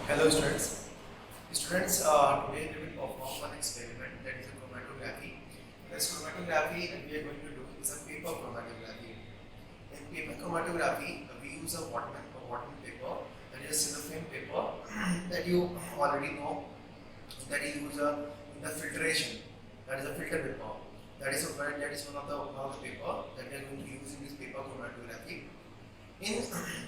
Hello students. Today we will perform one experiment, that is a chromatography. This chromatography that we are going to do is a paper chromatography. In paper chromatography, we use a Whatman paper, that is a cellophane paper that you already know, that is used in the filtration, that is a filter paper. That is one of the paper that we are going to use in this paper chromatography. In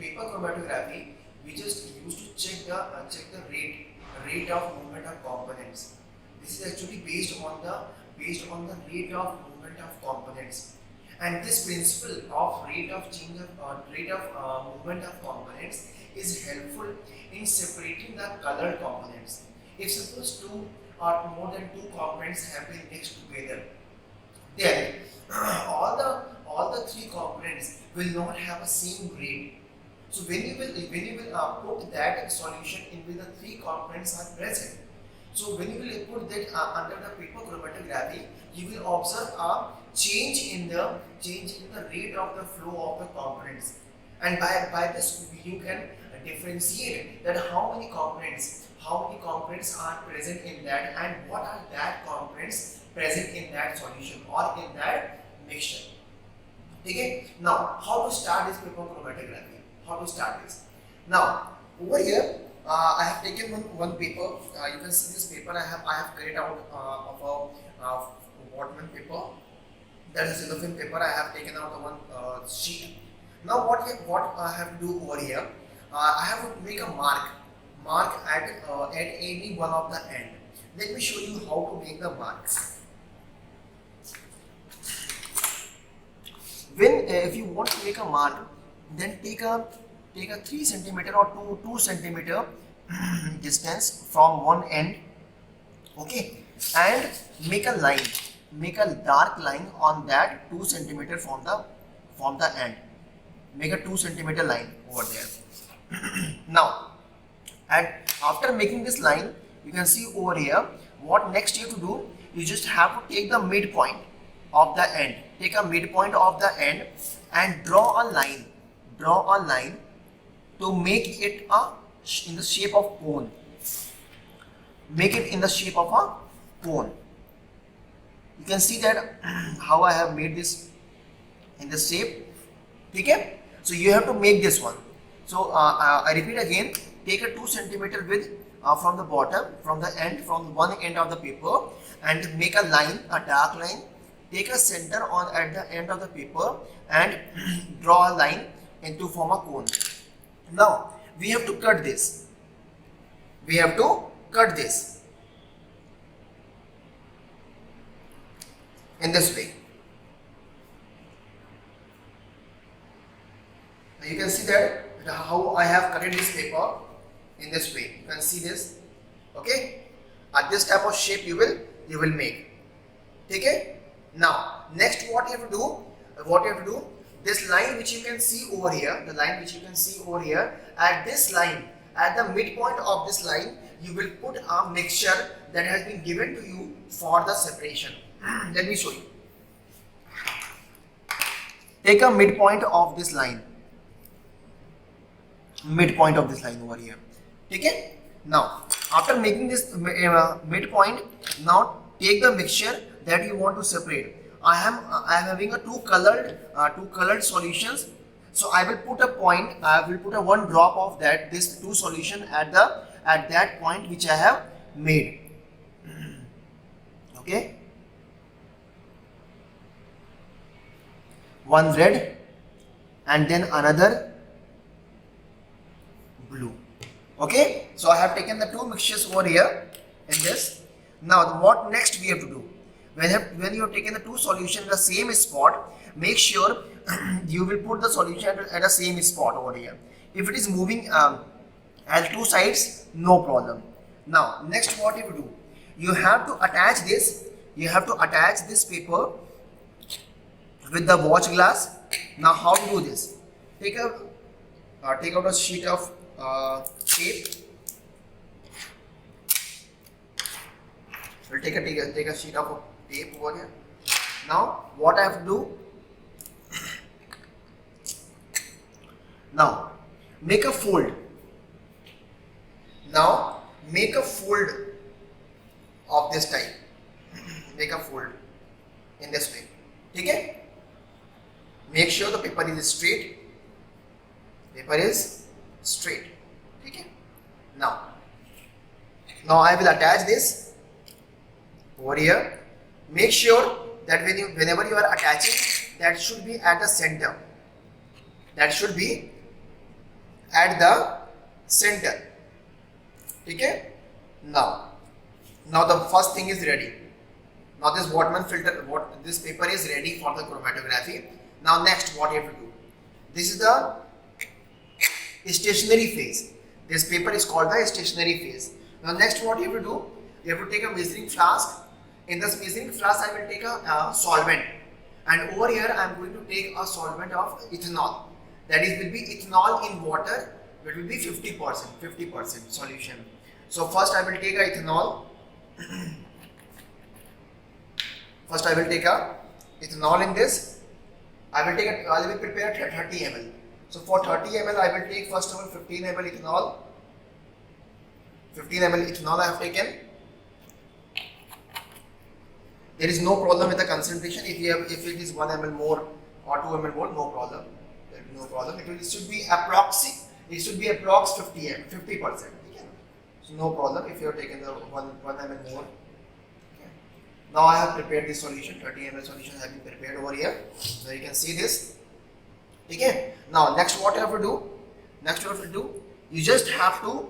paper chromatography, we just used to check the rate of movement of components. This is actually based on the rate of movement of components. And this principle of rate of movement of components is helpful in separating the colored components. If suppose two or more than two components have been mixed together, then all the three components will not have a same grade. So when you will put that solution in which the three components are present, so when you will put that under the paper chromatography, you will observe a change in the rate of the flow of the components, and by this you can differentiate that how many components are present in that, and what are that components present in that solution or in that mixture. Okay. Now, how to start this paper chromatography? How to start this? Now, over here, I have taken one paper. You can see this paper. I have cut it out of a Whatman paper. That is cellophane paper. I have taken out the one sheet. Now, what I have to do over here? I have to make a mark at any one of the end. Let me show you how to make the marks. If you want to make a mark, then take a 3 centimeter or 2 centimeter distance from one end, okay, and make a dark line on that 2 centimeter from the end. Make a 2 centimeter line over there. Now, and after making this line, you can see over here what next you have to do. You just have to take the midpoint of the end. Take a midpoint of the end and draw a line to make it in the shape of cone. Make it in the shape of a cone. You can see that how I have made this in the shape. Okay? So you have to make this one. So I repeat again. Take a 2 centimeter width from the bottom, from the end, from one end of the paper, and make a line, a dark line. Take a center at the end of the paper and draw a line into form a cone. Now we have to cut this. We have to cut this in this way. Now you can see that how I have cut this paper in this way. You can see this. Okay. At this type of shape you will make. Okay. Now, next what you have to do, this line which you can see over here, at this line, at the midpoint of this line, you will put a mixture that has been given to you for the separation. Let me show you. Take a midpoint of this line. Midpoint of this line over here. Okay? Now, after making this midpoint, now take the mixture that you want to separate. I am having a two colored solutions, so I will put a point. I will put a one drop of this two solution at that point which I have made. Okay, one red and then another blue. Okay, so I have taken the two mixtures over here in this. Now what next we have to do? When you have taken the two solutions in the same spot, make sure you will put the solution at the same spot over here. If it is moving at two sides, no problem. Now next what you do? You have to attach this. You have to attach this paper with the watch glass. Now how to do this? Take out a sheet of tape. We'll take a sheet of tape over here. Now what I have to do? Now make a fold. Now make a fold of this type. Make a fold in this way. Okay? Make sure the paper is straight. Paper is straight. Okay? Now I will attach this over here. Make sure that whenever you are attaching, that should be at the center. That should be at the center. Okay? Now the first thing is ready. Now this Whatman filter, this paper is ready for the chromatography. Now next, what you have to do? This is the stationary phase. This paper is called the stationary phase. Now next, what you have to do? You have to take a measuring flask. In this measuring flask, I will take a solvent, and over here I am going to take a solvent of ethanol. That is, will be ethanol in water. It will be 50% solution. So first I will take a ethanol. First I will take a ethanol in this. I will prepare 30 ml. So for 30 ml I will take first of all 15 ml ethanol. 15 ml ethanol I have taken. There is no problem with the concentration. If it is 1 ml more or 2 ml more, no problem. There will be no problem. It should be approx 50%. Okay? So no problem if you have taken the 1 ml more. Okay. Now I have prepared this solution. 30 ml solution has been prepared over here. So you can see this. Okay. Now next, what you have to do? You just have to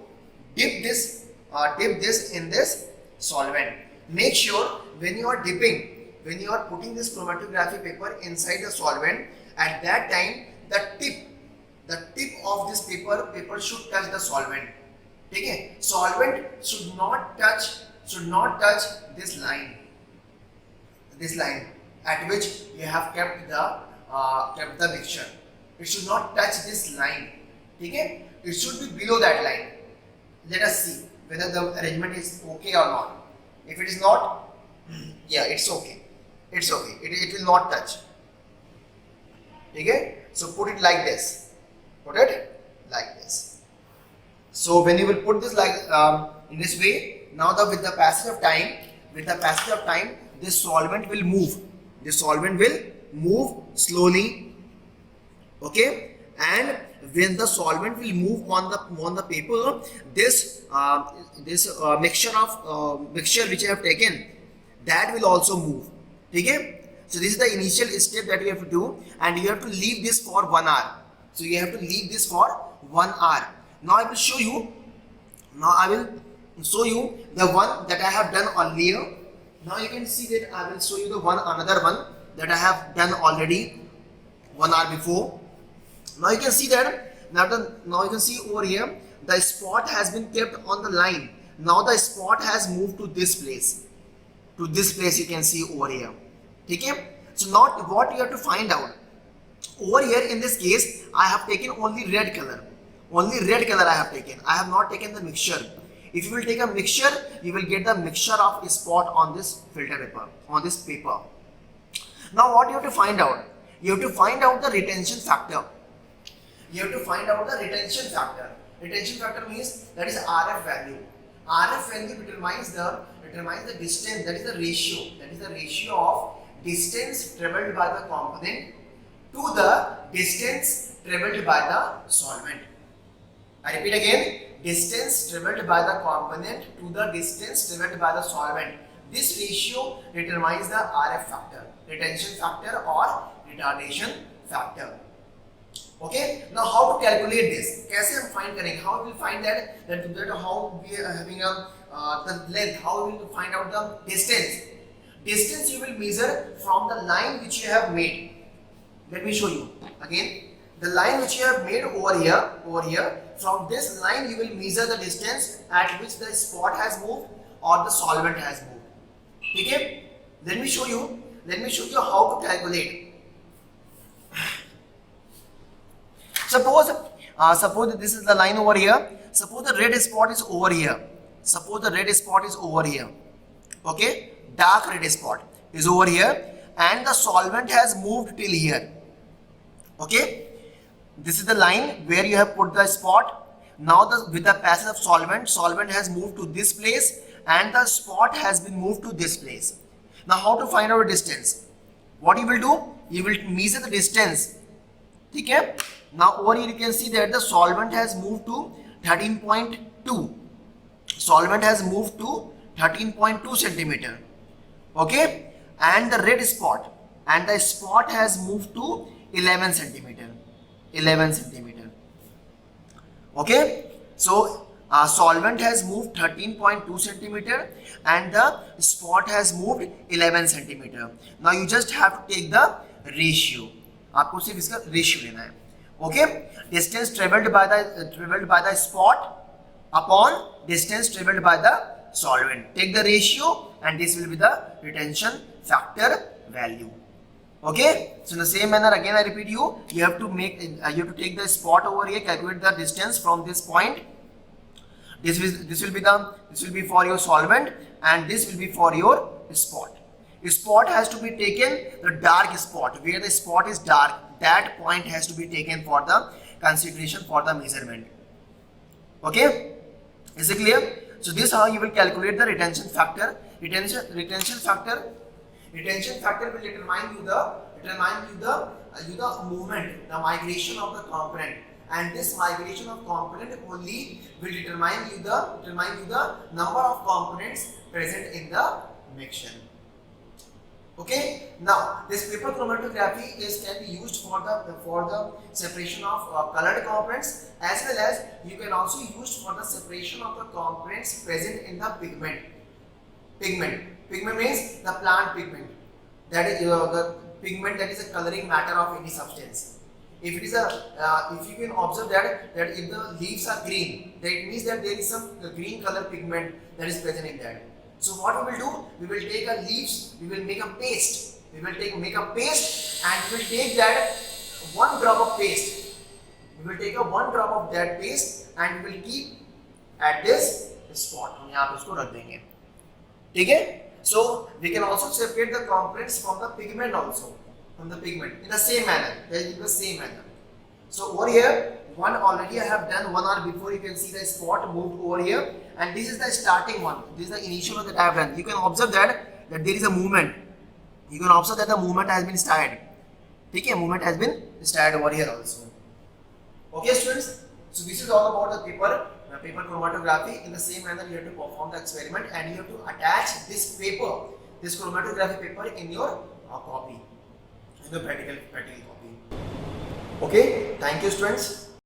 dip this in this solvent. Make sure when you are putting this chromatography paper inside the solvent, at that time the tip of this paper should touch the solvent. Okay? Solvent should not touch this line at which you have kept the mixture. It should not touch this line. Okay? It should be below that line. Let us see whether the arrangement is okay or not. If it is not, yeah, it's okay. It will not touch. Okay? So put it like this. So when you will put this like in this way, now with the passage of time, this solvent will move. This solvent will move slowly. Okay? And when the solvent will move on the paper, this mixture which I have taken, that will also move. Okay? So this is the initial step that you have to do, and you have to leave this for 1 hour. So you have to leave this for 1 hour. Now I will show you. The one that I have done earlier. Now you can see that I will show you another one that I have done already 1 hour before. Now you can see that now you can see over here the spot has been kept on the line. Now the spot has moved to this place. You can see over here. Okay? So now what you have to find out. Over here in this case, I have taken only red color. I have taken. I have not taken the mixture. If you will take a mixture, you will get the mixture of a spot on this filter paper, on this paper. Now what you have to find out? You have to find out the retention factor. Retention factor means that is RF value. RF value determines the distance, that is the ratio of distance traveled by the component to the distance traveled by the solvent. I repeat again, distance traveled by the component to the distance traveled by the solvent. This ratio determines the RF factor, retention factor or retardation factor. Okay, now how to calculate this? कैसे हम find करेंगे? How we will find that how we are having the length? How we will find out the distance? Distance you will measure from the line which you have made. Let me show you again. The line which you have made over here. From this line you will measure the distance at which the spot has moved or the solvent has moved. Okay? Let me show you how to calculate. Suppose this is the line over here. Suppose the red spot is over here. Okay, dark red spot is over here, and the solvent has moved till here. Okay, this is the line where you have put the spot. Now with the passage of solvent has moved to this place and the spot has been moved to this place. Now how to find out distance? What you will do? You will measure the distance. Okay? Now over here you can see that the solvent has moved to 13.2. Solvent has moved to 13.2 centimeter. Okay? And the red spot, and the spot has moved to 11 centimeter. 11 centimeter. Okay? So solvent has moved 13.2 centimeter and the spot has moved 11 centimeter. Now you just have to take the ratio. आपको सिर्फ इसका ratio लेना है. Okay? Distance traveled by the spot upon distance traveled by the solvent. Take the ratio and this will be the retention factor value. Okay? So in the same manner, again I repeat you have to take the spot over here, calculate the distance from this point. This will be for your solvent and this will be for your spot. Spot has to be taken, the dark spot where the spot is dark, that point has to be taken for the consideration for the measurement. Okay? Is it clear? So this is how you will calculate the retention factor. Retention factor will determine you the movement, the migration of the component, and this migration of component only will determine you the number of components present in the mixture. Okay. Now this paper chromatography can be used for the separation of colored components, as well as you can also use for the separation of the components present in the pigment. Pigment means the plant pigment. That is the pigment that is a coloring matter of any substance. If it is if you can observe that if the leaves are green, that means that there is some green color pigment that is present in that. So what we will do? We will take a leaves, we will make a paste. Make a paste and we will take that 1 drop of paste. We will take a 1 drop of that paste and we will keep at this spot. हम यहाँ पे उसको रख देंगे. ठीक है? So we can also separate the components from the pigment also. From the pigment in the same manner. So over here, one already I have done 1 hour before. You can see the spot moved over here, and this is the starting one. This is the initial one that I have done. You can observe that there is a movement. You can observe that the movement has been started. Okay, movement has been started over here also. Okay, students. So this is all about the paper chromatography. In the same manner, you have to perform the experiment and you have to attach this chromatography paper in your copy, in the practical copy. Okay, thank you, students.